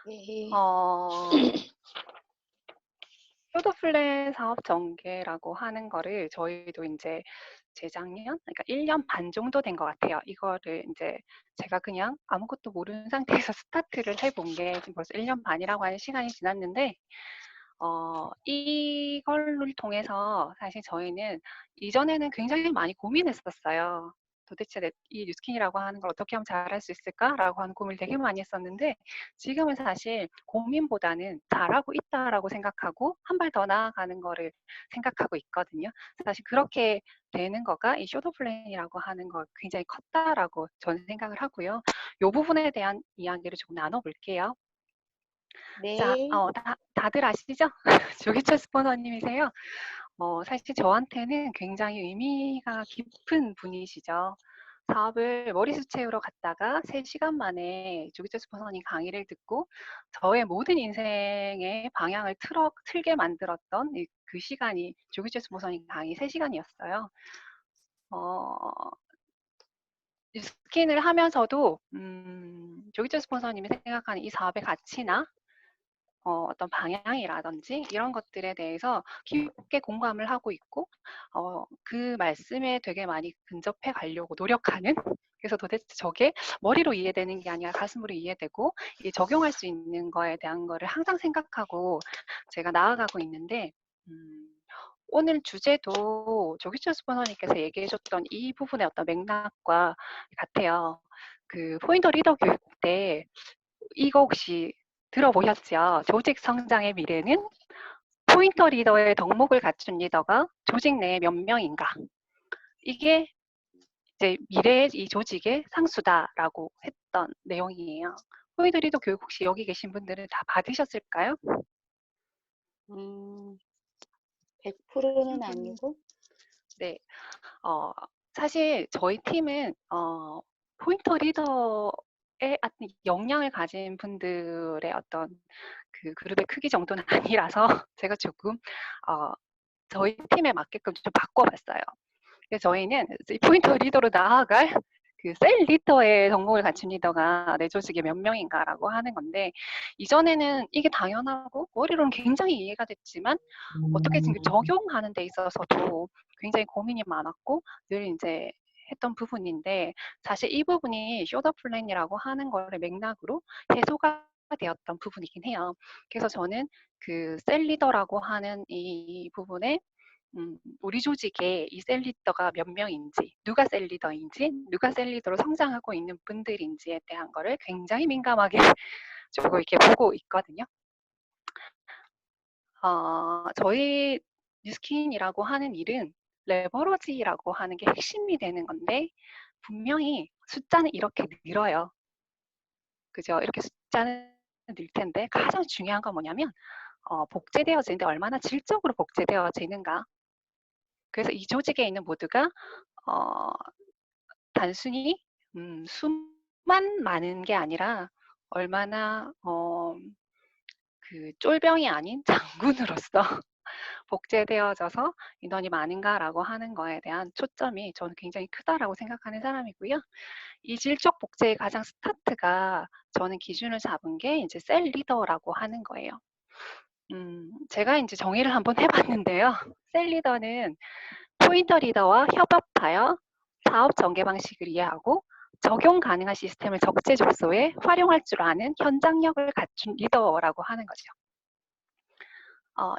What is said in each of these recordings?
네. 어, 쇼도플랜 사업 전개라고 하는 거를 저희도 이제 재작년, 그러니까 1년 반 정도 된 것 같아요. 이거를 이제 제가 그냥 아무것도 모르는 상태에서 스타트를 해본 게 지금 벌써 1년 반이라고 하는 시간이 지났는데, 이걸 통해서 사실 저희는 이전에는 굉장히 많이 고민했었어요. 도대체 이 뉴스킨이라고 하는 걸 어떻게 하면 잘할 수 있을까라고 하는 고민을 되게 많이 했었는데, 지금은 사실 고민보다는 잘하고 있다라고 생각하고 한 발 더 나아가는 거를 생각하고 있거든요. 사실 그렇게 되는 거가 이 쇼도 플랜이라고 하는 거 굉장히 컸다라고 저는 생각을 하고요. 이 부분에 대한 이야기를 좀 나눠볼게요. 자, 네. 다들 아시죠? 조기철 스포너님이세요. 사실 저한테는 굉장히 의미가 깊은 분이시죠. 사업을 머리수 채우러 갔다가 3시간 만에 조기철 스포너님 강의를 듣고 저의 모든 인생의 방향을 틀게 만들었던 그 시간이 조기철 스포너님 강의 3시간이었어요. 어, 스킨을 하면서도 조기철 스폰서님이 생각하는 이 사업의 가치나 어떤 방향이라든지 이런 것들에 대해서 깊게 공감을 하고 있고 그 말씀에 되게 많이 근접해 가려고 노력하는 그래서 도대체 저게 머리로 이해되는 게 아니라 가슴으로 이해되고 적용할 수 있는 거에 대한 거를 항상 생각하고 제가 나아가고 있는데 오늘 주제도 조기철 스포너님께서 얘기해줬던 이 부분의 어떤 맥락과 같아요. 그 포인터 리더 교육 때 이거 혹시 들어보셨죠? 조직 성장의 미래는 포인터 리더의 덕목을 갖춘 리더가 조직 내에 몇 명인가? 이게 이제 미래의 이 조직의 상수다라고 했던 내용이에요. 포인터 리더 교육 혹시 여기 계신 분들은 다 받으셨을까요? 음, 100%는 아니고, 네. 어, 사실 저희 팀은 포인터 리더의 역량을 가진 분들의 어떤 그 그룹의 크기 정도는 아니라서 제가 조금 어, 저희 팀에 맞게끔 좀 바꿔봤어요. 그래서 저희는 이 포인터 리더로 나아갈 그 셀 리더의 덕목을 갖춘 리더가 내 조직에 몇 명인가라고 하는 건데 이전에는 이게 당연하고 머리로는 굉장히 이해가 됐지만 어떻게 지금 적용하는 데 있어서도 굉장히 고민이 많았고 늘 이제 했던 부분인데 사실 이 부분이 쇼더 플랜이라고 하는 거를 맥락으로 해소가 되었던 부분이긴 해요. 그래서 저는 그 셀 리더라고 하는 이 부분에 우리 조직에 이 셀 리더가 몇 명인지, 누가 셀 리더인지, 누가 셀 리더로 성장하고 있는 분들인지에 대한 거를 굉장히 민감하게 조금 이렇게 보고 있거든요. 저희 뉴스킨이라고 하는 일은 레버러지라고 하는 게 핵심이 되는 건데 분명히 숫자는 이렇게 늘어요. 그죠? 이렇게 숫자는 늘 텐데 가장 중요한 건 뭐냐면 복제되어지는데 얼마나 질적으로 복제되어지는가. 그래서 이 조직에 있는 모두가 어, 단순히 수만 많은 게 아니라 얼마나 그 쫄병이 아닌 장군으로서 복제되어져서 인원이 많은가라고 하는 거에 대한 초점이 저는 굉장히 크다라고 생각하는 사람이고요. 이 질적 복제의 가장 스타트가 저는 기준을 잡은 게 이제 셀 리더라고 하는 거예요. 제가 이제 정의를 한번 해봤는데요. 셀 리더는 포인터 리더와 협업하여 사업 전개 방식을 이해하고 적용 가능한 시스템을 적재적소에 활용할 줄 아는 현장력을 갖춘 리더라고 하는 거죠.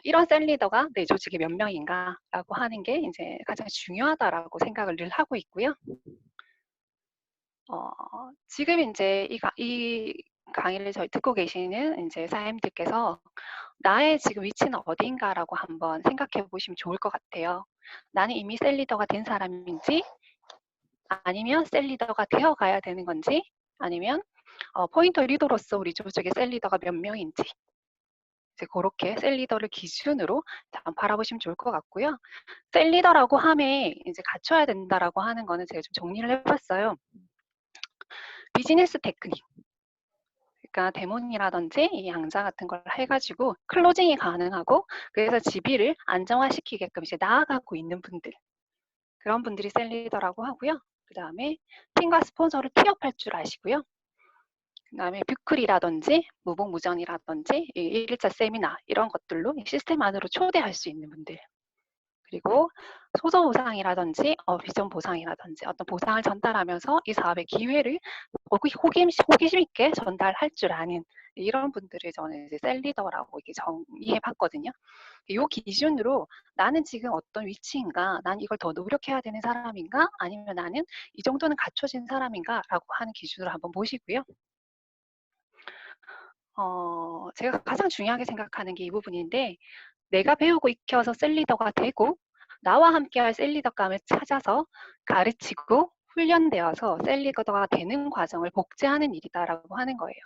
이런 셀 리더가 내 조직에 몇 명인가라고 하는 게 이제 가장 중요하다라고 생각을 늘 하고 있고요. 지금 이제 이 강의를 저희 듣고 계시는 이제 사장님들께서 나의 지금 위치는 어디인가라고 한번 생각해 보시면 좋을 것 같아요. 나는 이미 셀 리더가 된 사람인지 아니면 셀 리더가 되어 가야 되는 건지 아니면 포인터 리더로서 우리 조직의 셀 리더가 몇 명인지 이제 그렇게 셀 리더를 기준으로 바라보시면 좋을 것 같고요. 셀 리더라고 함에 이제 갖춰야 된다라고 하는 거는 제가 좀 정리를 해봤어요. 비즈니스 테크닉, 그러니까 데몬이라든지 이 양자 같은 걸 해가지고 클로징이 가능하고 그래서 GB를 안정화시키게끔 이제 나아가고 있는 분들 그런 분들이 셀 리더라고 하고요. 그 다음에 팀과 스폰서를 티업할 줄 아시고요. 그다음에 뷰클이라든지 무봉무전이라든지 1일차 세미나 이런 것들로 시스템 안으로 초대할 수 있는 분들, 그리고 소정 보상이라든지 비전 보상이라든지 어떤 보상을 전달하면서 이 사업의 기회를 호기심 있게 전달할 줄 아는 이런 분들을 저는 이제 셀리더라고 이렇게 정의해 봤거든요. 이 기준으로 나는 지금 어떤 위치인가, 난 이걸 더 노력해야 되는 사람인가, 아니면 나는 이 정도는 갖춰진 사람인가라고 하는 기준으로 한번 보시고요. 제가 가장 중요하게 생각하는 게 이 부분인데, 내가 배우고 익혀서 셀리더가 되고 나와 함께할 셀리더감을 찾아서 가르치고 훈련되어서 셀리더가 되는 과정을 복제하는 일이다라고 하는 거예요.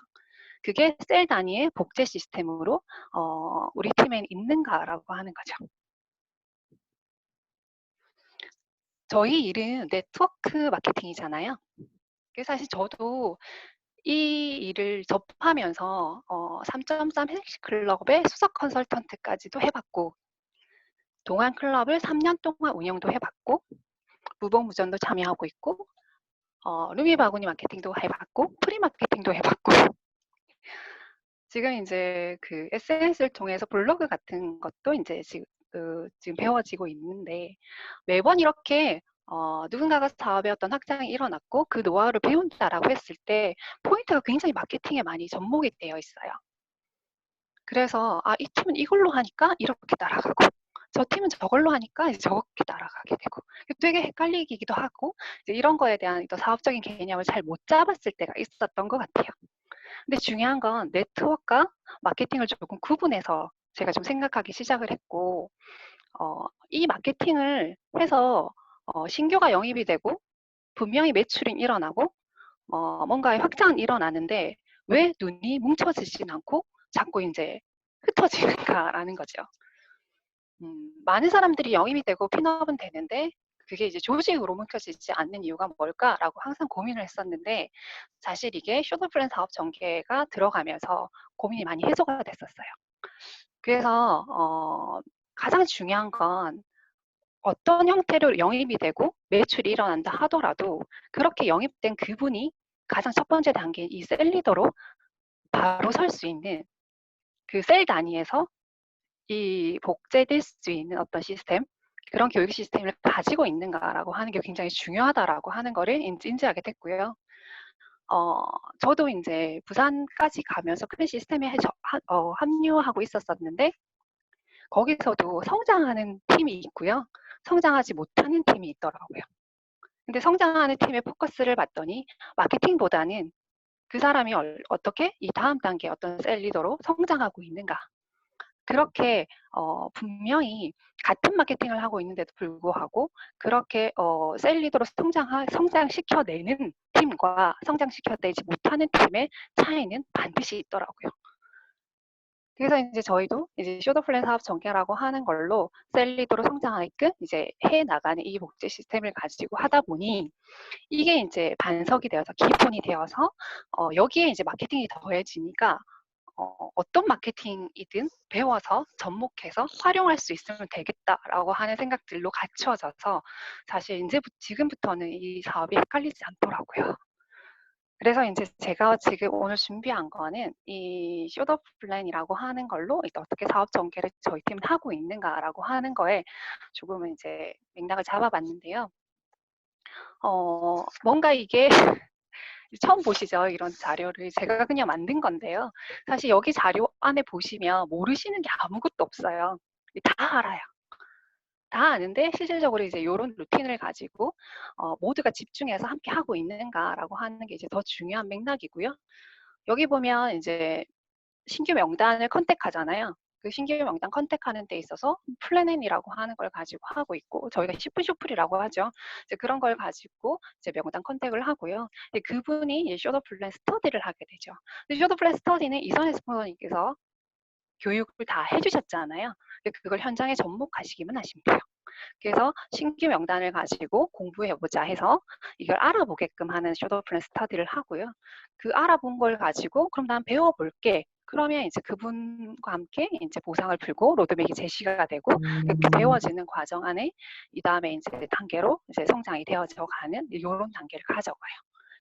그게 셀 단위의 복제 시스템으로 우리 팀엔 있는가라고 하는 거죠. 저희 일은 네트워크 마케팅이잖아요. 그래서 사실 저도 이 일을 접하면서 3.3 헬스클럽의 수석 컨설턴트까지도 해봤고, 동안 클럽을 3년 동안 운영도 해봤고, 무봉무전도 참여하고 있고, 루비 바구니 마케팅도 해봤고, 프리 마케팅도 해봤고, 지금 이제 그 SNS를 통해서 블로그 같은 것도 이제 지금 배워지고 있는데, 매번 이렇게 누군가가 사업의 어떤 확장이 일어났고 그 노하우를 배운다라고 했을 때 포인트가 굉장히 마케팅에 많이 접목이 되어 있어요. 그래서 이 팀은 이걸로 하니까 이렇게 따라가고 저 팀은 저걸로 하니까 이제 저렇게 따라가게 되고 되게 헷갈리기도 하고 이제 이런 거에 대한 또 사업적인 개념을 잘 못 잡았을 때가 있었던 것 같아요. 근데 중요한 건 네트워크와 마케팅을 조금 구분해서 제가 좀 생각하기 시작을 했고, 이 마케팅을 해서 신규가 영입이 되고 분명히 매출이 일어나고 뭔가의 확장은 일어나는데 왜 눈이 뭉쳐지진 않고 자꾸 이제 흩어지는가라는 거죠. 많은 사람들이 영입이 되고 핀업은 되는데 그게 이제 조직으로 뭉쳐지지 않는 이유가 뭘까라고 항상 고민을 했었는데, 사실 이게 쇼더플랜 사업 전개가 들어가면서 고민이 많이 해소가 됐었어요. 그래서 가장 중요한 건 어떤 형태로 영입이 되고 매출이 일어난다 하더라도 그렇게 영입된 그분이 가장 첫 번째 단계인 이 셀리더로 바로 설 수 있는 그 셀 단위에서 이 복제될 수 있는 어떤 시스템, 그런 교육 시스템을 가지고 있는가라고 하는 게 굉장히 중요하다라고 하는 거를 인지하게 됐고요. 저도 이제 부산까지 가면서 큰 시스템에 합류하고 있었었는데 거기서도 성장하는 팀이 있고요. 성장하지 못하는 팀이 있더라고요. 근데 성장하는 팀의 포커스를 봤더니 마케팅보다는 그 사람이 어떻게 이 다음 단계 어떤 셀 리더로 성장하고 있는가. 그렇게 분명히 같은 마케팅을 하고 있는데도 불구하고 그렇게 셀 리더로 성장시켜내는 팀과 성장시켜내지 못하는 팀의 차이는 반드시 있더라고요. 그래서 이제 저희도 이제 쇼더플랜 사업 전개라고 하는 걸로 셀 리더로 성장하게끔 이제 해 나가는 이 복제 시스템을 가지고 하다 보니 이게 이제 반석이 되어서 기본이 되어서 여기에 이제 마케팅이 더해지니까 어떤 마케팅이든 배워서 접목해서 활용할 수 있으면 되겠다라고 하는 생각들로 갖춰져서 사실 이제 지금부터는 이 사업이 헷갈리지 않더라고요. 그래서 이제 제가 지금 오늘 준비한 거는 이 쇼더 플랜이라고 하는 걸로 어떻게 사업 전개를 저희 팀은 하고 있는가라고 하는 거에 조금은 이제 맥락을 잡아봤는데요. 뭔가 이게 처음 보시죠? 이런 자료를 제가 그냥 만든 건데요. 사실 여기 자료 안에 보시면 모르시는 게 아무것도 없어요. 다 알아요. 다 아는데 실질적으로 이제 이런 루틴을 가지고 모두가 집중해서 함께 하고 있는가라고 하는 게 이제 더 중요한 맥락이고요. 여기 보면 이제 신규 명단을 컨택하잖아요. 그 신규 명단 컨택하는 데 있어서 플래닛이라고 하는 걸 가지고 하고 있고, 저희가 10분 쇼플이라고 하죠. 이제 그런 걸 가지고 이제 명단 컨택을 하고요. 그분이 쇼더 플랜 스터디를 하게 되죠. 쇼더 플랜 스터디는 이선혜 스포너님께서 교육을 다 해주셨잖아요. 그걸 현장에 접목하시기만 하시면 돼요. 그래서 신규 명단을 가지고 공부해보자 해서 이걸 알아보게끔 하는 쇼더 플랜 스터디를 하고요. 그 알아본 걸 가지고 그럼 난 배워볼게. 그러면 이제 그분과 함께 이제 보상을 풀고 로드맵이 제시가 되고 이렇게 배워지는 과정 안에 이 다음에 이제 단계로 이제 성장이 되어져 가는 이런 단계를 가져가요.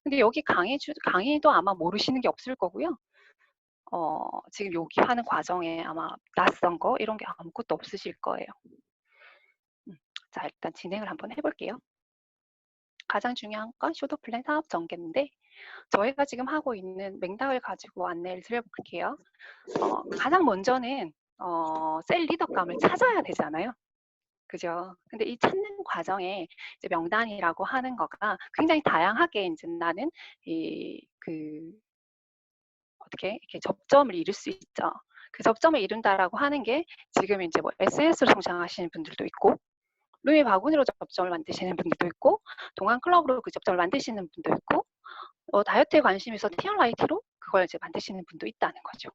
근데 여기 강의도 아마 모르시는 게 없을 거고요. 지금 여기 하는 과정에 아마 낯선 거 이런 게 아무것도 없으실 거예요. 자, 일단 진행을 한번 해볼게요. 가장 중요한 건 쇼도 플랜 사업 전개인데 저희가 지금 하고 있는 맥락을 가지고 안내를 드려볼게요. 가장 먼저는 셀 리더감을 찾아야 되잖아요. 그죠? 근데 이 찾는 과정에 이제 명단이라고 하는 거가 굉장히 다양하게 이제 나는 어떻게 이렇게 접점을 이룰 수 있죠. 그 접점을 이룬다라고 하는 게 지금 이제 뭐 SNS로 성장하시는 분들도 있고, 루미 바구니로 접점을 만드시는 분들도 있고, 동안 클럽으로 그 접점을 만드시는 분도 있고, 다이어트에 관심이 있어서 티얼라이트로 그걸 이제 만드시는 분도 있다는 거죠.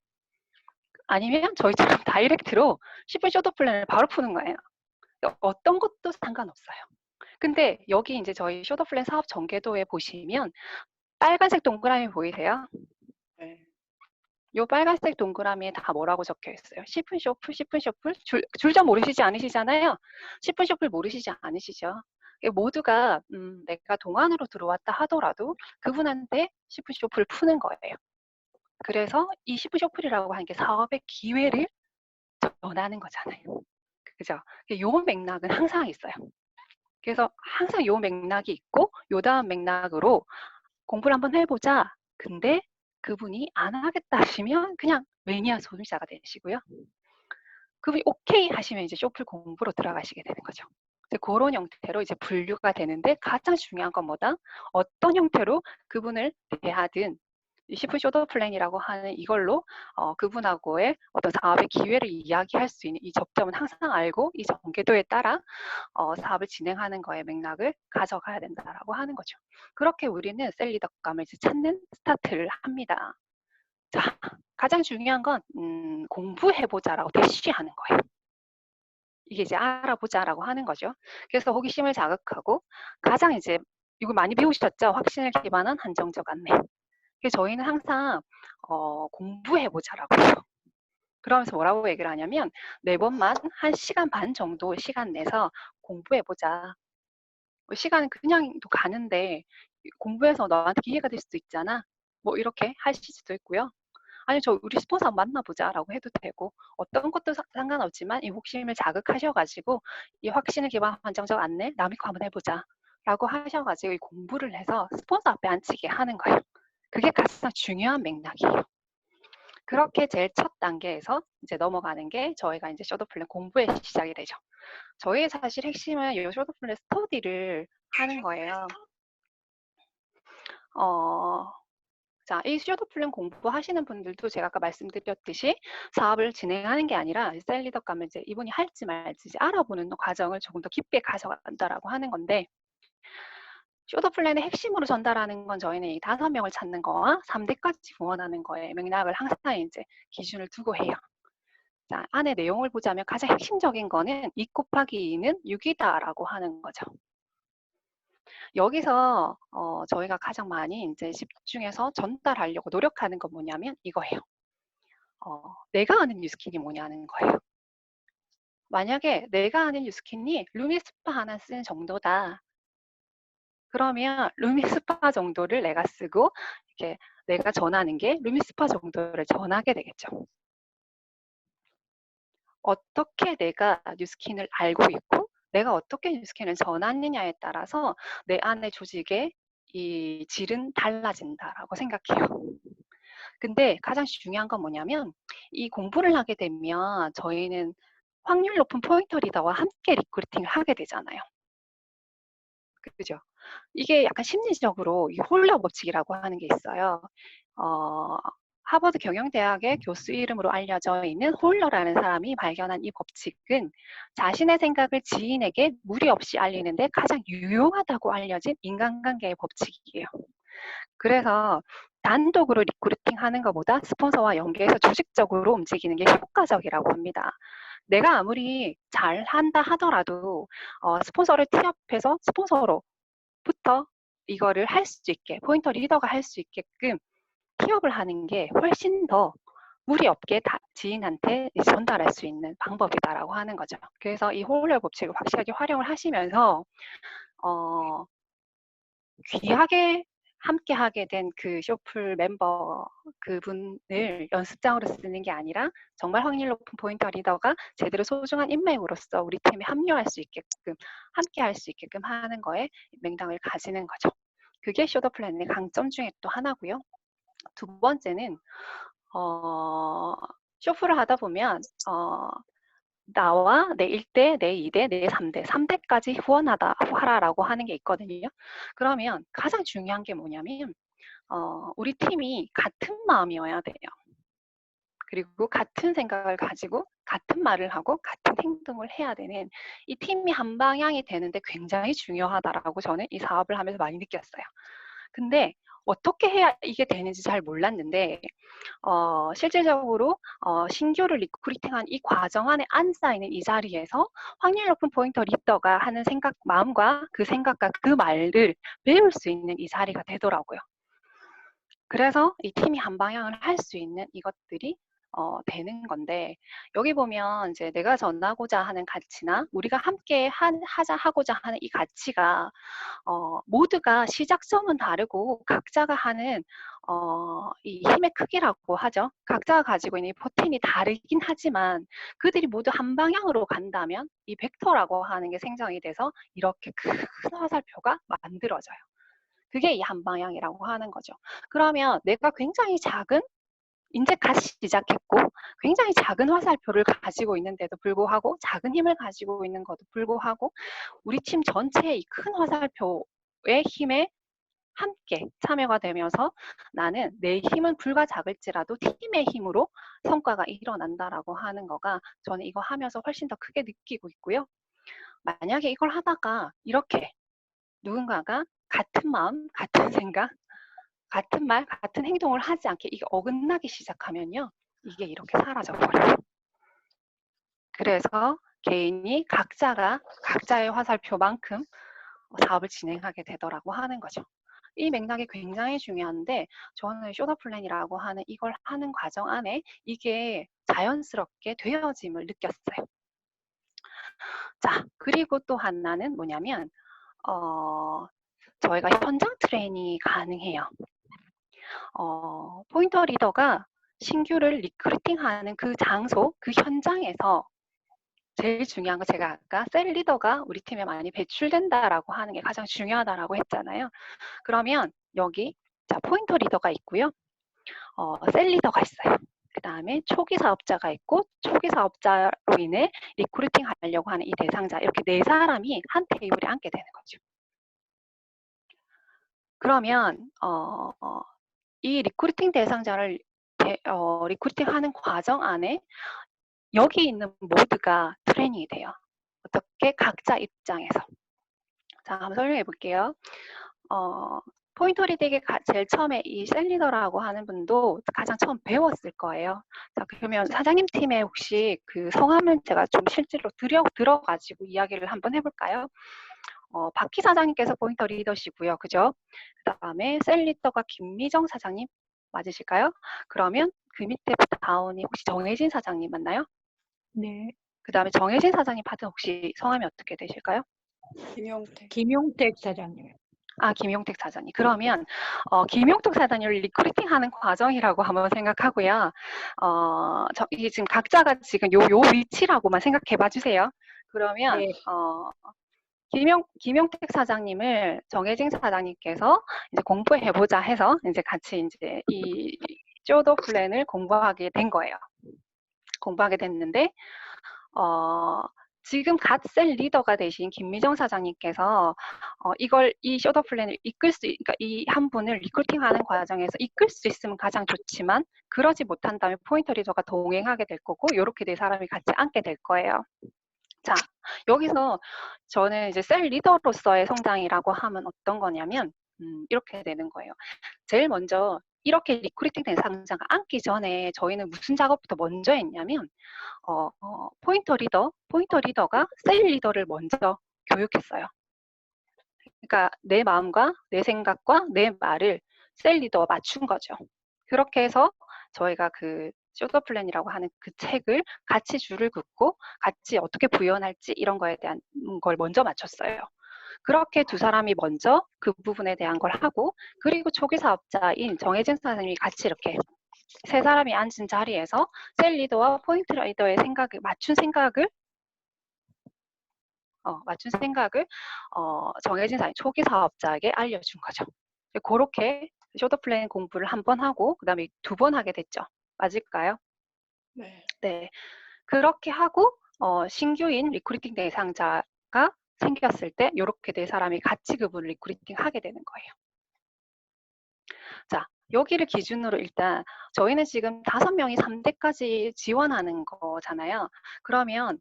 아니면 저희처럼 다이렉트로 10분 쇼트 플랜을 바로 푸는 거예요. 어떤 것도 상관없어요. 근데 여기 이제 저희 쇼트 플랜 사업 전개도에 보시면 빨간색 동그라미 보이세요? 네. 요 빨간색 동그라미에 다 뭐라고 적혀 있어요? 10분 쇼플, 10분 쇼플? 줄점 모르시지 않으시잖아요? 10분 쇼플 모르시지 않으시죠? 모두가 내가 동안으로 들어왔다 하더라도 그분한테 10분 쇼플을 푸는 거예요. 그래서 이 10분 쇼플이라고 하는 게 사업의 기회를 전하는 거잖아요. 그죠? 요 맥락은 항상 있어요. 그래서 항상 요 맥락이 있고 요 다음 맥락으로 공부를 한번 해보자. 근데 그분이 안 하겠다 하시면 그냥 매니아 소비자가 되시고요. 그분이 오케이 하시면 이제 쇼플 공부로 들어가시게 되는 거죠. 그런 형태로 이제 분류가 되는데 가장 중요한 건 뭐다? 어떤 형태로 그분을 대하든 10분 쇼더 플랜이라고 하는 이걸로 그분하고의 어떤 사업의 기회를 이야기할 수 있는 이 접점은 항상 알고 이 전개도에 따라 사업을 진행하는 거에 맥락을 가져가야 된다라고 하는 거죠. 그렇게 우리는 셀리더감을 찾는 스타트를 합니다. 자, 가장 중요한 건 공부해보자라고 대시하는 거예요. 이게 이제 알아보자라고 하는 거죠. 그래서 호기심을 자극하고 가장 이제 이거 많이 배우셨죠? 확신을 기반한 한정적 안내. 그래서 저희는 항상 공부해보자라고 해요. 그러면서 뭐라고 얘기를 하냐면 4번만 1시간 반 정도 시간 내서 공부해보자. 시간은 그냥 또 가는데 공부해서 너한테 기회가 될 수도 있잖아. 뭐 이렇게 하실 수도 있고요. 아니 저 우리 스폰서 한번 만나보자라고 해도 되고 어떤 것도 상관없지만 이 호기심을 자극하셔가지고 이 확신을 기반한 한정적 안내 남의 거 한번 해보자라고 하셔가지고 이 공부를 해서 스폰서 앞에 앉히게 하는 거예요. 그게 가장 중요한 맥락이에요. 그렇게 제일 첫 단계에서 이제 넘어가는 게 저희가 이제 쇼더 플랜 공부의 시작이 되죠. 저희의 사실 핵심은 이 쇼더 플랜 스터디를 하는 거예요. 자, 이 쇼더 플랜 공부하시는 분들도 제가 아까 말씀드렸듯이 사업을 진행하는 게 아니라 셀 리더감을 이제 이분이 할지 말지 알아보는 과정을 조금 더 깊게 가져간다라고 하는 건데 쇼더 플랜의 핵심으로 전달하는 건 저희는 이 5명을 찾는 거와 3대까지 구원하는 거에 맥락을 항상 이제 기준을 두고 해요. 자, 안에 내용을 보자면 가장 핵심적인 거는 2 곱하기 2는 6이다라고 하는 거죠. 여기서 저희가 가장 많이 이제 집중해서 전달하려고 노력하는 건 뭐냐면 이거예요. 내가 아는 뉴스킨이 뭐냐는 거예요. 만약에 내가 아는 뉴스킨이 루미스파 하나 쓰는 정도다. 그러면 루미스파 정도를 내가 쓰고 이렇게 내가 전하는 게 루미스파 정도를 전하게 되겠죠. 어떻게 내가 뉴스킨을 알고 있고 내가 어떻게 뉴스킨을 전하느냐에 따라서 내 안의 조직의 이 질은 달라진다라고 생각해요. 근데 가장 중요한 건 뭐냐면 이 공부를 하게 되면 저희는 확률 높은 포인터 리더와 함께 리크루팅을 하게 되잖아요. 그죠? 이게 약간 심리적으로 이 홀러 법칙이라고 하는 게 있어요. 하버드 경영대학의 교수 이름으로 알려져 있는 홀러라는 사람이 발견한 이 법칙은 자신의 생각을 지인에게 무리 없이 알리는데 가장 유용하다고 알려진 인간관계의 법칙이에요. 그래서 단독으로 리크루팅 하는 것보다 스폰서와 연계해서 조직적으로 움직이는 게 효과적이라고 합니다. 내가 아무리 잘한다 하더라도 스폰서를 티업해서 스폰서로부터 이거를 할 수 있게 포인터 리더가 할 수 있게끔 티업을 하는 게 훨씬 더 무리 없게 지인한테 전달할 수 있는 방법이다라고 하는 거죠. 그래서 이 홀러 법칙을 확실하게 활용을 하시면서 귀하게 함께 하게 된 그 쇼플 멤버 그분을 연습장으로 쓰는 게 아니라 정말 확률 높은 포인터 리더가 제대로 소중한 인맥으로서 우리 팀에 합류할 수 있게끔 함께 할 수 있게끔 하는 거에 맥락을 가지는 거죠. 그게 쇼더 플랜의 강점 중에 또 하나고요. 두 번째는 쇼프를 하다 보면 나와 내 1대, 내 2대, 내 3대, 3대까지 하라라고 하는 게 있거든요. 그러면 가장 중요한 게 뭐냐면 우리 팀이 같은 마음이어야 돼요. 그리고 같은 생각을 가지고 같은 말을 하고 같은 행동을 해야 되는 이 팀이 한 방향이 되는데 굉장히 중요하다라고 저는 이 사업을 하면서 많이 느꼈어요. 근데 어떻게 해야 이게 되는지 잘 몰랐는데 실질적으로 신규를 리크루팅한 이 과정 안에 앉아있는 이 자리에서 확률 높은 포인터 리더가 하는 생각, 마음과 그 생각과 그 말을 배울 수 있는 이 자리가 되더라고요. 그래서 이 팀이 한 방향을 할 수 있는 이것들이 되는 건데 여기 보면 이제 내가 전하고자 하는 가치나 우리가 함께 하고자 하는 이 가치가 모두가 시작점은 다르고 각자가 하는 이 힘의 크기라고 하죠. 각자가 가지고 있는 이 포텐이 다르긴 하지만 그들이 모두 한 방향으로 간다면 이 벡터라고 하는 게 생성이 돼서 이렇게 큰 화살표가 만들어져요. 그게 이 한 방향이라고 하는 거죠. 그러면 내가 굉장히 작은 이제 갓 시작했고 굉장히 작은 화살표를 가지고 있는데도 불구하고 작은 힘을 가지고 있는 것도 불구하고 우리 팀 전체의 이 큰 화살표의 힘에 함께 참여가 되면서 나는 내 힘은 불과 작을지라도 팀의 힘으로 성과가 일어난다라고 하는 거가 저는 이거 하면서 훨씬 더 크게 느끼고 있고요. 만약에 이걸 하다가 이렇게 누군가가 같은 마음, 같은 생각, 같은 말, 같은 행동을 하지 않게 이게 어긋나기 시작하면요. 이게 이렇게 사라져버려요. 그래서 개인이 각자가 각자의 화살표만큼 사업을 진행하게 되더라고 하는 거죠. 이 맥락이 굉장히 중요한데 저는 쇼더 플랜이라고 하는 이걸 하는 과정 안에 이게 자연스럽게 되어짐을 느꼈어요. 자, 그리고 또 하나는 뭐냐면 저희가 현장 트레이닝이 가능해요. 포인터 리더가 신규를 리크루팅하는 그 장소, 그 현장에서 제일 중요한 거 제가 아까 셀 리더가 우리 팀에 많이 배출된다라고 하는 게 가장 중요하다라고 했잖아요. 그러면 여기 자 포인터 리더가 있고요. 셀 리더가 있어요. 그 다음에 초기 사업자가 있고 초기 사업자로 인해 리크루팅 하려고 하는 이 대상자 이렇게 네 사람이 한 테이블에 앉게 되는 거죠. 그러면 이 리크루팅 대상자를 리크루팅하는 과정 안에 여기 있는 모두가 트레이닝이 돼요. 어떻게 각자 입장에서. 자, 한번 설명해 볼게요. 포인터 리더에게 제일 처음에 이 셀리더라고 하는 분도 가장 처음 배웠을 거예요. 자, 그러면 사장님 팀에 혹시 그 성함을 제가 좀 실제로 들어가지고 이야기를 한번 해볼까요? 박희 사장님께서 포인터 리더시고요. 그죠? 그 다음에 셀리더가 김미정 사장님 맞으실까요? 그러면 그 밑에 다운이 혹시 정혜진 사장님 맞나요? 네. 그 다음에 정혜진 사장님 파트 혹시 성함이 어떻게 되실까요? 김용택 사장님. 아, 김용택 사장님. 그러면 김용택 사장님을 리크루팅하는 과정이라고 한번 생각하고요. 이게 지금 각자가 지금 요 위치라고만 생각해 봐 주세요. 그러면 네. 김용택 사장님을 정혜진 사장님께서 이제 공부해보자 해서 이제 같이 이제 이 쇼더 플랜을 공부하게 된 거예요. 공부하게 됐는데 지금 갓 셀 리더가 되신 김미정 사장님께서 이 쇼더 플랜을 그러니까 이 한 분을 리크루팅하는 과정에서 이끌 수 있으면 가장 좋지만 그러지 못한다면 포인터 리더가 동행하게 될 거고 이렇게 네 사람이 같이 앉게 될 거예요. 자, 여기서 저는 이제 셀 리더로서의 성장이라고 하면 어떤 거냐면 이렇게 되는 거예요. 제일 먼저 이렇게 리크루팅 대상자가 앉기 전에 저희는 무슨 작업부터 먼저 했냐면 포인터 리더가 셀 리더를 먼저 교육했어요. 그러니까 내 마음과 내 생각과 내 말을 셀 리더와 맞춘 거죠. 그렇게 해서 저희가 그 쇼더 플랜이라고 하는 그 책을 같이 줄을 긋고 같이 어떻게 구현할지 이런 거에 대한 걸 먼저 맞췄어요. 그렇게 두 사람이 먼저 그 부분에 대한 걸 하고, 그리고 초기 사업자인 정혜진 선생님이 같이 이렇게 세 사람이 앉은 자리에서 셀 리더와 포인트 리더의 생각을 맞춘 생각을 정해진 초기 사업자에게 알려준 거죠. 그렇게 쇼더 플랜 공부를 한 번 하고 그다음에 두 번 하게 됐죠. 맞을까요? 네. 네. 그렇게 하고 신규인 리크루팅 대상자가 생겼을 때 이렇게 네 사람이 같이 그분을 리크루팅 하게 되는 거예요. 자, 여기를 기준으로 일단 저희는 지금 5명이 3대까지 지원하는 거잖아요. 그러면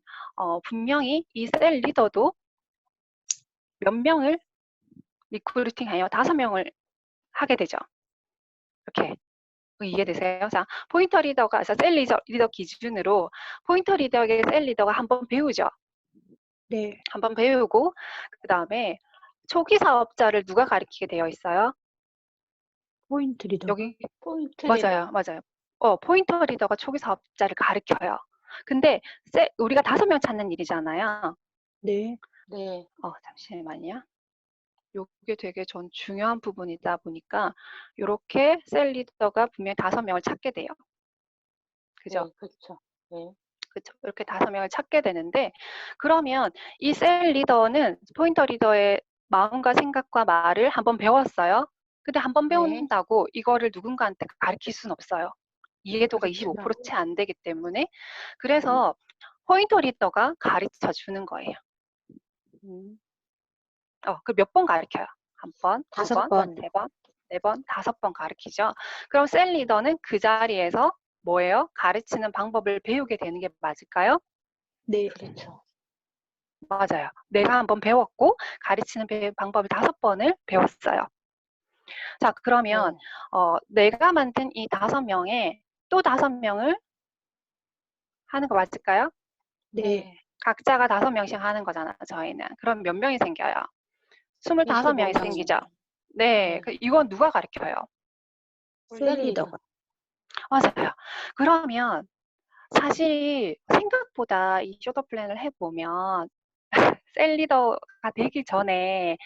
분명히 이 셀 리더도 몇 명을 리크루팅하여 5명을 하게 되죠. 이렇게 이해되세요? 자, 포인터 리더가 셀 리더 기준으로 포인터 리더에게 셀 리더가 한번 배우죠. 네. 한번 배우고 그 다음에 초기 사업자를 누가 가리키게 되어 있어요? 포인트 리더가. 여기 포인트 맞아요, 리더. 맞아요. 포인터 리더가 초기 사업자를 가리켜요. 근데 우리가 5명 찾는 일이잖아요. 네. 네. 잠시만요. 이게 되게 전 중요한 부분이다 보니까 이렇게 셀 리더가 분명히 5명을 찾게 돼요. 그죠? 네, 그렇죠. 네. 그렇죠. 이렇게 5명을 찾게 되는데 그러면 이 셀 리더는 포인터 리더의 마음과 생각과 말을 한번 배웠어요. 근데 한번 네. 배운다고 이거를 누군가한테 가르칠 수는 없어요. 이해도가 그렇죠. 25%채 안 되기 때문에 그래서 포인터 리더가 가르쳐 주는 거예요. 그 몇 번 가르쳐요? 한 번, 두 5번. 번, 세 번, 네 번, 5번 가르치죠. 그럼 셀 리더는 그 자리에서 뭐예요? 가르치는 방법을 배우게 되는 게 맞을까요? 네. 그렇죠. 맞아요. 내가 한번 배웠고 가르치는 방법을 5번을 배웠어요. 자, 그러면 네. 내가 만든 이 5명에 또 5명을 하는 거 맞을까요? 네. 각자가 5명씩 하는 거잖아요, 저희는. 그럼 몇 명이 생겨요? 25명이 25명. 생기죠. 네, 네. 이건 누가 가르쳐요? 셀 리더가. 맞아요. 그러면 사실 생각보다 이 쇼더 플랜을 해보면 셀 리더가 되기 전에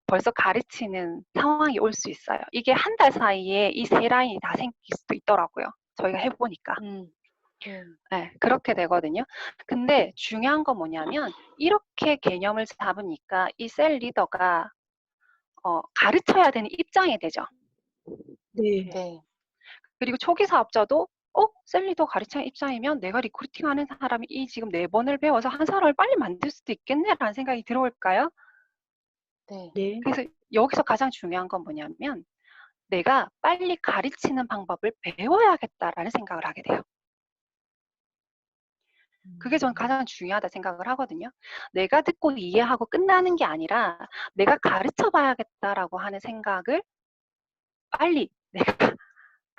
벌써 가르치는 상황이 올 수 있어요. 이게 한 달 사이에 이 세 라인이 다 생길 수도 있더라고요. 저희가 해보니까. 네, 그렇게 되거든요. 근데 중요한 건 뭐냐면 이렇게 개념을 잡으니까 이 셀 리더가 가르쳐야 되는 입장이 되죠. 네. 네. 그리고 초기 사업자도 셀 리더 가르치는 입장이면 내가 리크루팅하는 사람이 이 지금 4번을 배워서 한 사람을 빨리 만들 수도 있겠네라는 생각이 들어올까요? 네. 네. 그래서 여기서 가장 중요한 건 뭐냐면 내가 빨리 가르치는 방법을 배워야겠다라는 생각을 하게 돼요. 그게 전 가장 중요하다 생각을 하거든요. 내가 듣고 이해하고 끝나는 게 아니라 내가 가르쳐 봐야겠다라고 하는 생각을 빨리 내가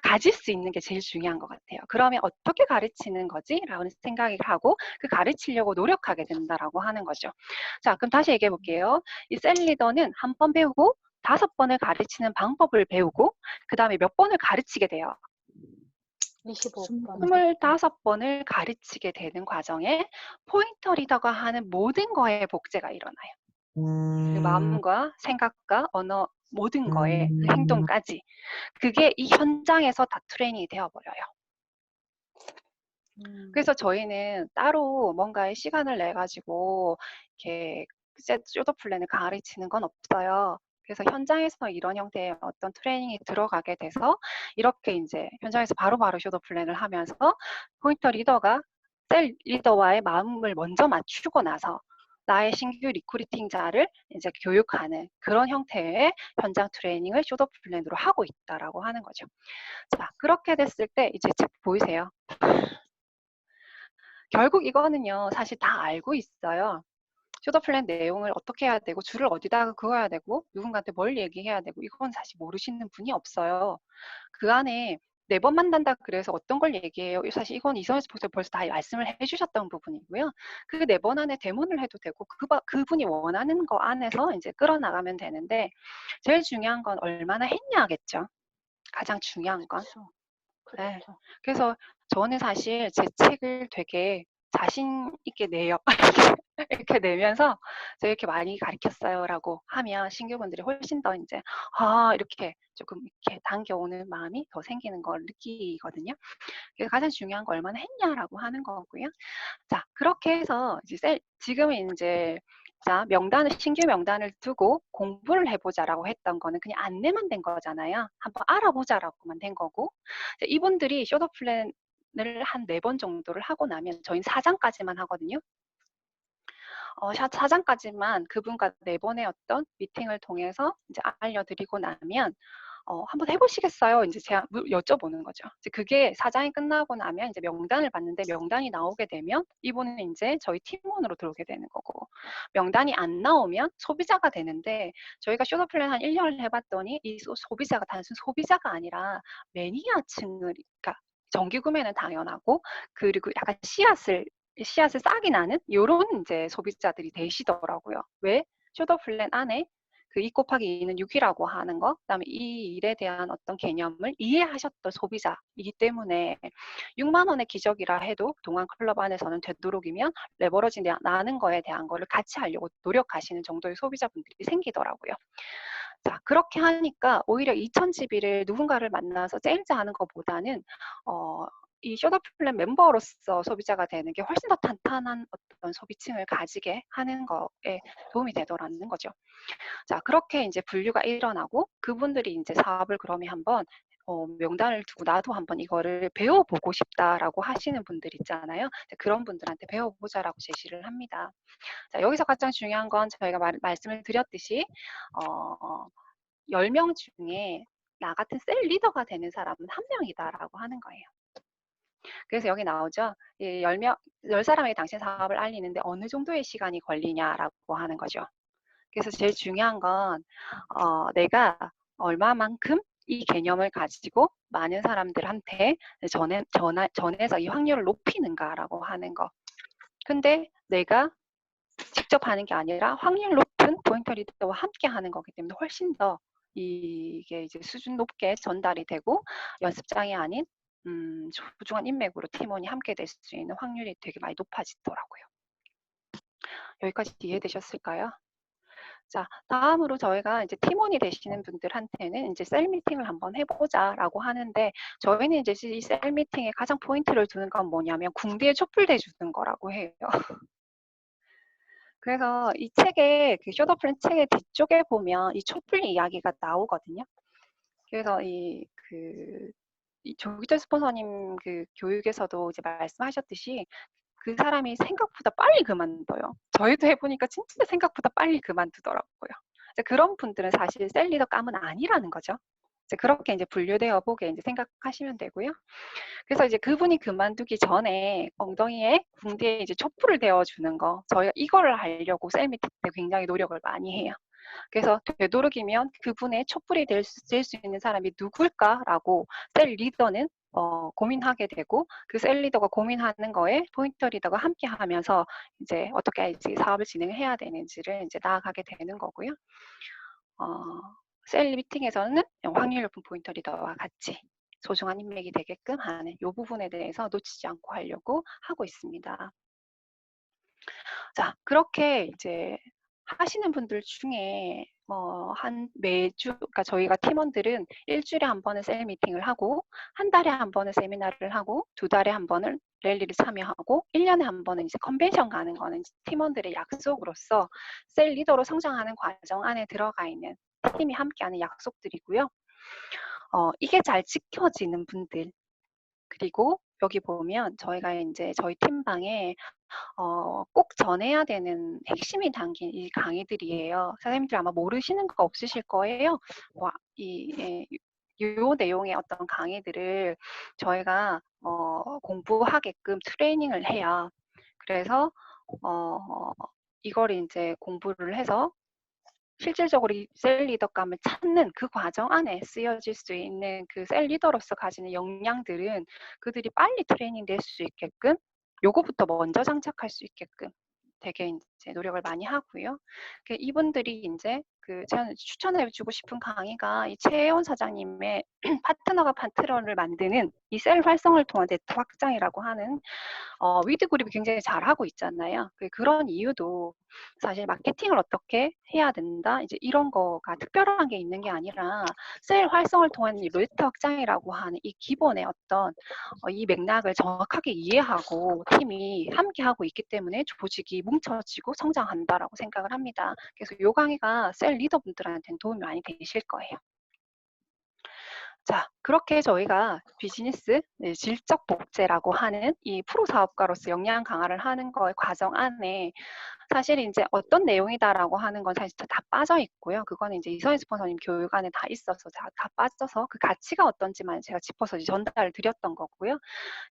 가질 수 있는 게 제일 중요한 것 같아요. 그러면 어떻게 가르치는 거지? 라는 생각을 하고 그 가르치려고 노력하게 된다라고 하는 거죠. 자, 그럼 다시 얘기해 볼게요. 이 셀 리더는 한 번 배우고 5번을 가르치는 방법을 배우고 그 다음에 몇 번을 가르치게 돼요. 25번. 25번을 가르치게 되는 과정에 포인터 리더가 하는 모든 거에 복제가 일어나요. 그 마음과 생각과 언어 모든 거에 그 행동까지. 그게 이 현장에서 다 트레이닝이 되어버려요. 그래서 저희는 따로 뭔가의 시간을 내가지고 이렇게 쇼더 플랜을 가르치는 건 없어요. 그래서 현장에서 이런 형태의 어떤 트레이닝이 들어가게 돼서 이렇게 이제 현장에서 바로바로 쇼더 플랜을 하면서 포인터 리더가 셀 리더와의 마음을 먼저 맞추고 나서 나의 신규 리크루팅자를 이제 교육하는 그런 형태의 현장 트레이닝을 쇼더 플랜으로 하고 있다라고 하는 거죠. 자, 그렇게 됐을 때 이제 책 보이세요? 결국 이거는요, 사실 다 알고 있어요. 쇼더 플랜 내용을 어떻게 해야 되고, 줄을 어디다가 그어야 되고, 누군가한테 뭘 얘기해야 되고, 이건 사실 모르시는 분이 없어요. 그 안에 4번 만난다 그래서 어떤 걸 얘기해요? 사실 이건 이선희 스포츠가 벌써 다 말씀을 해주셨던 부분이고요. 그 4번 안에 데모를 해도 되고, 그분이 원하는 거 안에서 이제 끌어나가면 되는데, 제일 중요한 건 얼마나 했냐겠죠. 가장 중요한 건. 그렇죠. 네. 그렇죠. 그래서 저는 사실 제 책을 되게 자신 있게 내요. 이렇게 내면서 "제가 이렇게 많이 가르쳤어요."라고 하면 신규분들이 훨씬 더 인제 이렇게 조금 이렇게 당겨오는 마음이 더 생기는 걸 느끼거든요. 그래서 가장 중요한 거 "얼마나 했냐?"라고 하는 거고요. 자, 그렇게 해서 이제 지금은 인제 자, 신규 명단을 두고 "공부를 해 보자."라고 했던 거는 그냥 안내만 된 거잖아요. "한번 알아보자."라고만 된 거고, 이제 이분들이 숏터 플랜을 한 4번 정도를 하고 나면 저희는 4장까지만 하거든요. 4장까지만 그분과 4번의 어떤 미팅을 통해서 이제 알려드리고 나면 "한번 해 보시겠어요?" 인제 제가 여쭤보는 거죠. 이제 그게 4장이 끝나고 나면 이제 명단을 봤는데 명단이 나오게 되면 이분은 인제 저희 팀원으로 들어오게 되는 거고, 명단이 안 나오면 소비자가 되는데, 저희가 숏터 플랜 한 1년을 해 봤더니 이 소비자가 단순 소비자가 아니라 매니아층을, 그러니까 정기 구매는 당연하고 그리고 약간 씨앗을 싹이 나는 요런 인제 소비자들이 되시더라고요. 왜? 숏터 플랜 안에 그 2 곱하기 2는 6이라고 하는 거, 그다음에 이 일에 대한 어떤 개념을 이해하셨던 소비자이기 때문에 6만 원의 기적이라 해도 동안 클럽 안에서는 되도록이면 레버러지 나는 거에 대한 거를 같이 하려고 노력하시는 정도의 소비자분들이 생기더라고요. 자, 그렇게 하니까 오히려 2,000GB를 누군가를 만나서 세일즈 하는 것보다는 이 숏터 플랜 멤버로서 소비자가 되는 게 훨씬 더 탄탄한 어떤 소비층을 가지게 하는 거에 도움이 되더라는 거죠. 자, 그렇게 이제 분류가 일어나고 그분들이 이제 사업을 그러면 한번 명단을 두고 나도 한번 이거를 배워보고 싶다라고 하시는 분들 있잖아요. 그런 분들한테 배워보자라고 제시를 합니다. 자, 여기서 가장 중요한 건 저희가 말씀을 드렸듯이 10명 중에 나 같은 셀 리더가 되는 사람은 1명이다라고 하는 거예요. 그래서 여기 나오죠. 10사람에게 당신 사업을 알리는데 어느 정도의 시간이 걸리냐라고 하는 거죠. 그래서 제일 중요한 건 내가 얼마만큼 이 개념을 가지고 많은 사람들한테 전해서 이 확률을 높이는가라고 하는 거. 근데 내가 직접 하는 게 아니라 확률 높은 포인터 리더와 함께 하는 거기 때문에 훨씬 더 이게 이제 수준 높게 전달이 되고 연습장이 아닌 소중한 인맥으로 팀원이 함께 될 수 있는 확률이 되게 많이 높아지더라고요. 여기까지 이해되셨을까요? 자, 다음으로 저희가 이제 팀원이 되시는 분들한테는 이제 셀 미팅을 한번 해보자라고 하는데, 저희는 이제 이 셀 미팅에 가장 포인트를 두는 건 뭐냐면 궁디에 촛불 대주는 거라고 해요. 그래서 이 책의 그 숏터 플랜 책의 뒤쪽에 보면 이 촛불 이야기가 나오거든요. 그래서 이 조기철 스폰서님 그 교육에서도 이제 말씀하셨듯이 그 사람이 생각보다 빨리 그만둬요. 저희도 해보니까 진짜 생각보다 빨리 그만두더라고요. 그런 분들은 사실 셀 리더감은 아니라는 거죠. 그렇게 이제 분류되어 보게 이제 생각하시면 되고요. 그래서 이제 그분이 그만두기 전에 ong덩이에 궁디에 이제 촛불을 대어주는 거, 저희가 이거를 하려고 셀 미팅 때 굉장히 노력을 많이 해요. 그래서 되도록이면 그분의 촛불이 될 수 있는 사람이 누굴까라고 셀 리더는 고민하게 되고, 그 셀 리더가 고민하는 거에 포인터 리더가 함께 하면서 이제 어떻게 이제 사업을 진행해야 되는지를 이제 나아가게 되는 거고요. 셀 미팅에서는 확률 높은 포인터 리더와 같이 소중한 인맥이 되게끔 하는 이 부분에 대해서 놓치지 않고 하려고 하고 있습니다. 자, 그렇게 이제 하시는 분들 중에 그러니까 저희가 팀원들은 일주일에 한 번은 셀 미팅을 하고, 한 달에 한 번은 세미나를 하고, 2달에 한 번은 랠리를 참여하고, 1년에 한 번은 이제 컨벤션 가는 거는 팀원들의 약속으로서 셀 리더로 성장하는 과정 안에 들어가 있는 팀이 함께하는 약속들이고요. 이게 잘 지켜지는 분들, 그리고 여기 보면 저희가 이제 저희 팀방에 꼭 전해야 되는 핵심이 담긴 이 강의들이에요. 선생님들 아마 모르시는 거 없으실 거예요. 요 내용의 어떤 강의들을 저희가 공부하게끔 트레이닝을 해요. 그래서 이걸 이제 공부를 해서 실질적으로 이 셀 리더감을 찾는 그 과정 안에 쓰여질 수 있는 그 셀 리더로서 가지는 역량들은 그들이 빨리 트레이닝 될 수 있게끔, 요거부터 먼저 장착할 수 있게끔 되게 이제 노력을 많이 하고요. 이분들이 이제 제가 추천해주고 싶은 강의가 이 최혜원 사장님의 파트너가 파트너를 만드는 이 셀 활성을 통한 네트워크 확장이라고 하는 위드 그룹이 굉장히 잘하고 있잖아요. 그런 이유도 사실 마케팅을 어떻게 해야 된다, 이제 이런 거가 특별한 게 있는 게 아니라 셀 활성을 통한 이 네트워크 확장이라고 하는 이 기본의 어떤 이 맥락을 정확하게 이해하고 팀이 함께 하고 있기 때문에 조직이 뭉쳐지고 성장한다라고 생각을 합니다. 그래서 이 강의가 셀 리더분들한테는 도움이 많이 되실 거예요. 자, 그렇게 저희가 비즈니스 질적 복제라고 하는 이 프로 사업가로서 역량 강화를 하는 거의 과정 안에 사실 이제 어떤 내용이다라고 하는 건 사실 다 빠져 있고요. 그거는 이제 이선희 스폰서님 교육 안에 다 있어서 다 빠져서 그 가치가 어떤지만 제가 짚어서 전달을 드렸던 거고요.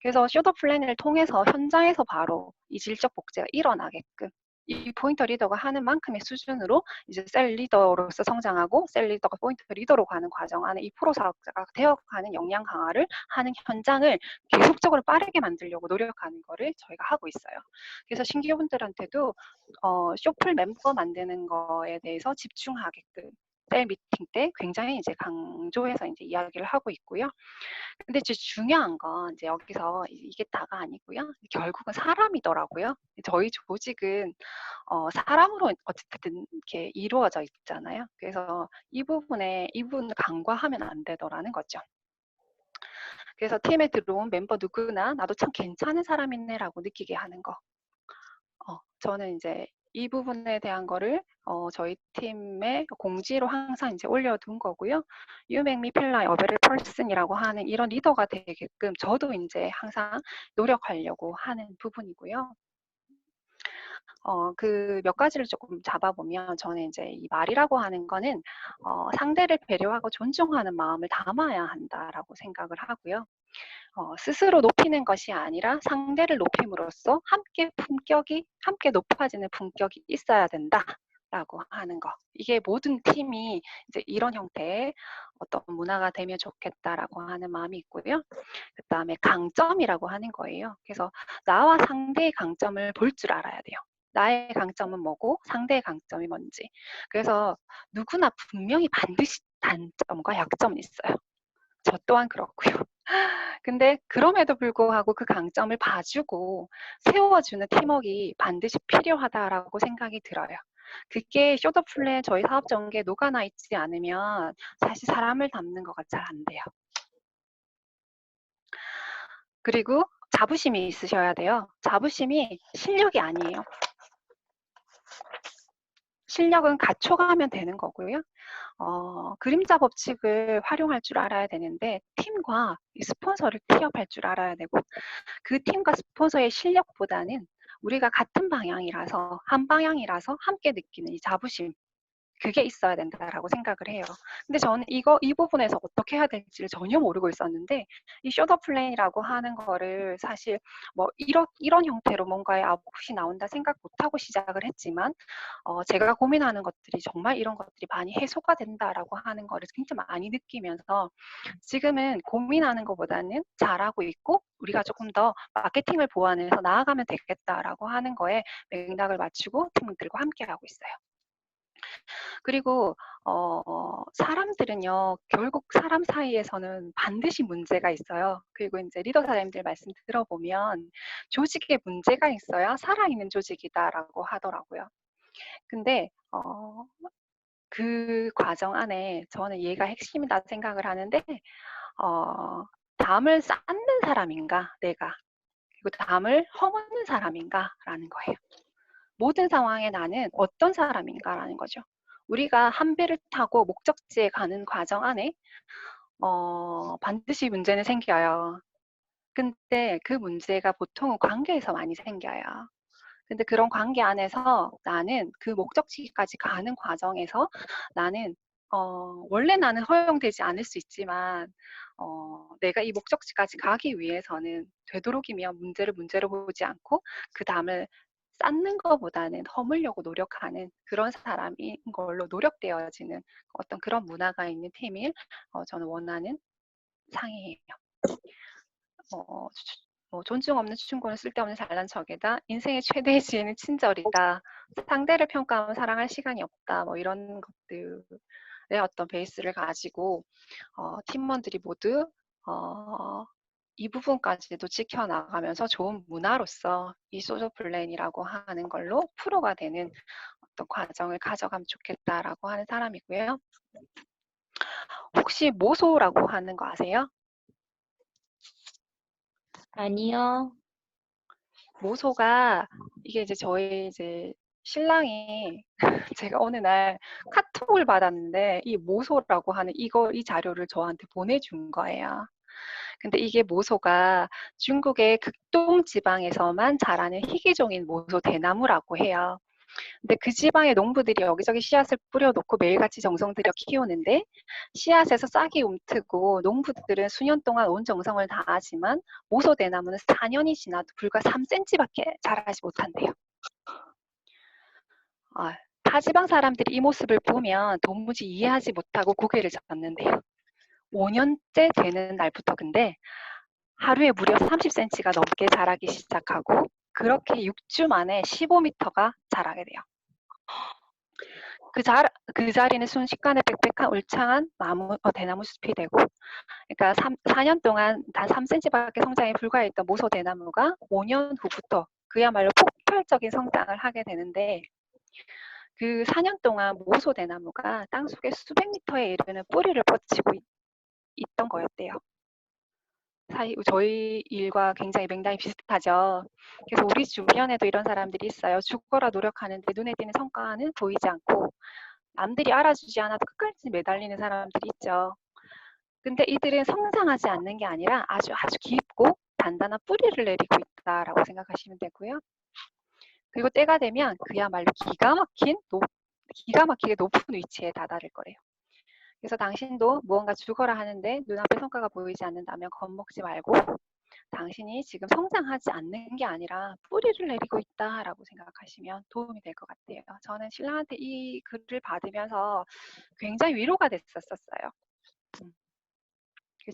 그래서 쇼더 플랜을 통해서 현장에서 바로 이 질적 복제가 일어나게끔 이 포인터 리더가 하는 만큼의 수준으로 이제 셀 리더로서 성장하고 셀 리더가 포인터 리더로 가는 과정 안에 이 프로 사업자가 되어가는 역량 강화를 하는 현장을 계속적으로 빠르게 만들려고 노력하는 거를 저희가 하고 있어요. 그래서 신규분들한테도 쇼플 멤버 만드는 거에 대해서 집중하게끔 셀 미팅 때 굉장히 이제 강조해서 이제 이야기를 하고 있고요. 근데 이제 중요한 건 이제 여기서 이게 다가 아니고요. 결국은 사람이더라고요. 저희 조직은 사람으로 어쨌든 이렇게 이루어져 있잖아요. 그래서 이 부분을 간과하면 안 되더라는 거죠. 그래서 팀에 들어온 멤버 누구나 나도 참 괜찮은 사람이네라고 느끼게 하는 거. 저는 이제 이 부분에 대한 거를 저희 팀의 공지로 항상 이제 올려둔 거고요. You make me feel like a better person이라고 하는 이런 리더가 되게끔 저도 이제 항상 노력하려고 하는 부분이고요. 그 몇 가지를 조금 잡아보면 저는 이제 이 말이라고 하는 거는 상대를 배려하고 존중하는 마음을 담아야 한다라고 생각을 하고요. 스스로 높이는 것이 아니라 상대를 높임으로써 함께 높아지는 품격이 있어야 된다라고 하는 거. 이게 모든 팀이 이제 이런 형태의 어떤 문화가 되면 좋겠다라고 하는 마음이 있고요. 그 다음에 강점이라고 하는 거예요. 그래서 나와 상대의 강점을 볼 줄 알아야 돼요. 나의 강점은 뭐고 상대의 강점이 뭔지. 그래서 누구나 분명히 반드시 단점과 약점은 있어요. 저 또한 그렇고요. 근데 그럼에도 불구하고 그 강점을 봐주고 세워주는 팀워크가 반드시 필요하다라고 생각이 들어요. 그게 쇼더 플랜 저희 사업 전개에 녹아나 있지 않으면 사실 사람을 담는 거가 잘 안 돼요. 그리고 자부심이 있으셔야 돼요. 자부심이 실력이 아니에요. 실력은 갖춰가면 되는 거고요. 그림자 법칙을 활용할 줄 알아야 되는데 팀과 스폰서를 티업할 줄 알아야 되고 그 팀과 스폰서의 실력보다는 우리가 같은 방향이라서 한 방향이라서 함께 느끼는 이 자부심 그게 있어야 된다라고 생각을 해요. 근데 저는 이 부분에서 어떻게 해야 될지를 전혀 모르고 있었는데, 이 쇼더 플랜이라고 하는 거를 사실 뭐 이런 형태로 뭔가의 아웃풋이 나온다 생각 못하고 시작을 했지만, 제가 고민하는 것들이 정말 이런 것들이 많이 해소가 된다라고 하는 거를 굉장히 많이 느끼면서 지금은 고민하는 것보다는 잘하고 있고, 우리가 조금 더 마케팅을 보완해서 나아가면 되겠다라고 하는 거에 맥락을 맞추고 팀들과 함께 하고 있어요. 그리고 사람들은요, 결국 사람 사이에서는 반드시 문제가 있어요. 그리고 이제 리더 사장님들 말씀 들어보면 조직에 문제가 있어야 살아있는 조직이다라고 하더라고요. 근데 그 과정 안에 저는 얘가 핵심이다 생각을 하는데 담을 쌓는 사람인가 내가, 그리고 담을 허무는 사람인가라는 거예요. 모든 상황에 나는 어떤 사람인가라는 거죠. 우리가 한 배를 타고 목적지에 가는 과정 안에 반드시 문제는 생겨요. 근데 그 문제가 보통은 관계에서 많이 생겨요. 근데 그런 관계 안에서 나는 그 목적지까지 가는 과정에서 나는 원래 나는 허용되지 않을 수 있지만 내가 이 목적지까지 가기 위해서는 되도록이면 문제를 문제로 보지 않고 그 담을 쌓는 것보다는 허물려고 노력하는 그런 사람인 걸로 노력되어지는 어떤 그런 문화가 있는 팀을 저는 원하는 상이에요. 뭐 존중 없는 충고는 쓸데없는 잘난 척이다. 인생의 최대의 지혜는 친절이다. 상대를 평가하면 사랑할 시간이 없다. 뭐 이런 것들의 어떤 베이스를 가지고 팀원들이 모두 이 부분까지도 지켜나가면서 좋은 문화로서 이 소셜 플랜이라고 하는 걸로 프로가 되는 어떤 과정을 가져가면 좋겠다라고 하는 사람이고요. 혹시 모소라고 하는 거 아세요? 아니요. 모소가 이게 이제 저희 이제 신랑이 제가 어느 날 카톡을 받았는데 이 모소라고 하는 이 자료를 저한테 보내준 거예요. 근데 이게 모소가 중국의 극동 지방에서만 자라는 희귀종인 모소 대나무라고 해요. 근데 그 지방의 농부들이 여기저기 씨앗을 뿌려놓고 매일같이 정성 들여 키우는데 씨앗에서 싹이 움트고 농부들은 수년 동안 온 정성을 다하지만 모소 대나무는 4년이 지나도 불과 3cm밖에 자라지 못한대요. 타지방 사람들이 이 모습을 보면 도무지 이해하지 못하고 고개를 젓는데요. 5년째 되는 날부터 근데 하루에 무려 30cm가 넘게 자라기 시작하고 그렇게 6주 만에 15m가 자라게 돼요. 그 자리는 순식간에 빽빽한 울창한 대나무 숲이 되고, 그러니까 4년 동안 단 3cm밖에 성장에 불과했던 모소 대나무가 5년 후부터 그야말로 폭발적인 성장을 하게 되는데, 그 4년 동안 모소 대나무가 땅속에 수백 미터에 이르는 뿌리를 뻗치고 있던 거였대요. 저희 일과 굉장히 맥락이 비슷하죠. 그래서 우리 주변에도 이런 사람들이 있어요. 죽어라 노력하는데 눈에 띄는 성과는 보이지 않고 남들이 알아주지 않아도 끝까지 매달리는 사람들이 있죠. 근데 이들은 성장하지 않는 게 아니라 아주 깊고 단단한 뿌리를 내리고 있다라고 생각하시면 되고요. 그리고 때가 되면 그야말로 기가 막히게 높은 위치에 다다를 거예요. 그래서 당신도 무언가 죽어라 하는데 눈앞에 성과가 보이지 않는다면 겁먹지 말고 당신이 지금 성장하지 않는 게 아니라 뿌리를 내리고 있다라고 생각하시면 도움이 될 것 같아요. 저는 신랑한테 이 글을 받으면서 굉장히 위로가 됐었어요.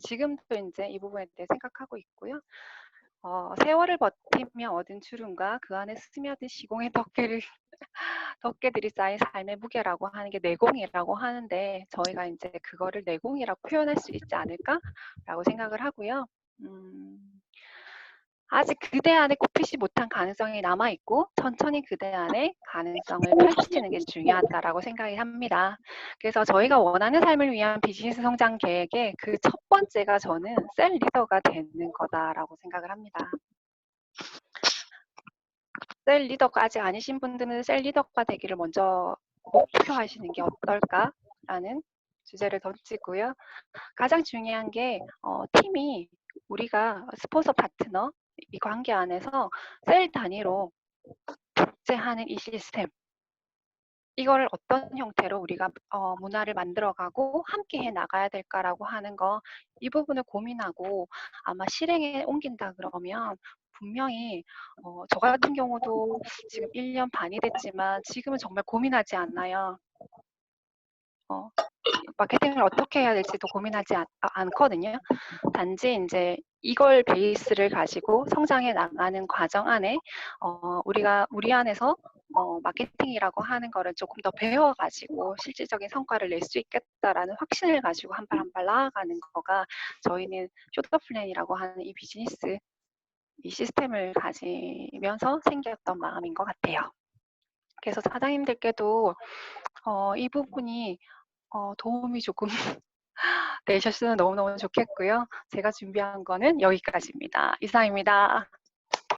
지금도 이제 이 부분에 대해 생각하고 있고요. 세월을 버티며 얻은 주름과 그 안에 스며든 시공의 덮개들이 쌓인 삶의 무게라고 하는 게 내공이라고 하는데 저희가 이제 그거를 내공이라고 표현할 수 있지 않을까라고 생각을 하고요. 아직 그대 안에 꼽히지 못한 가능성이 남아있고 천천히 그대 안에 가능성을 펼치는 게 중요하다라고 생각이 합니다. 그래서 저희가 원하는 삶을 위한 비즈니스 성장 계획의 그 첫 번째가 저는 셀 리더가 되는 거다라고 생각을 합니다. 셀 리더가 아직 아니신 분들은 셀 리더가 되기를 먼저 목표하시는 게 어떨까라는 주제를 던지고요. 가장 중요한 게 팀이 우리가 스폰서 파트너 이 관계 안에서 셀 단위로 복제하는 이 시스템 이거를 어떤 형태로 우리가 문화를 만들어가고 함께 해 나가야 될까라고 하는 거 이 부분을 고민하고 아마 실행에 옮긴다 그러면 분명히 저 같은 경우도 지금 1년 반이 됐지만 지금은 정말 고민하지 않나요? 마케팅을 어떻게 해야 될지도 고민하지 않거든요. 단지 이제 이걸 베이스를 가지고 성장해 나가는 과정 안에 우리 안에서 마케팅이라고 하는 거를 조금 더 배워가지고 실질적인 성과를 낼 수 있겠다라는 확신을 가지고 한 발 한 발 나아가는 거가 저희는 쇼더플랜이라고 하는 이 비즈니스, 이 시스템을 가지면서 생겼던 마음인 것 같아요. 그래서 사장님들께도 이 부분이 도움이 조금 되셨으면 너무너무 좋겠고요. 제가 준비한 거는 여기까지입니다. 이상입니다.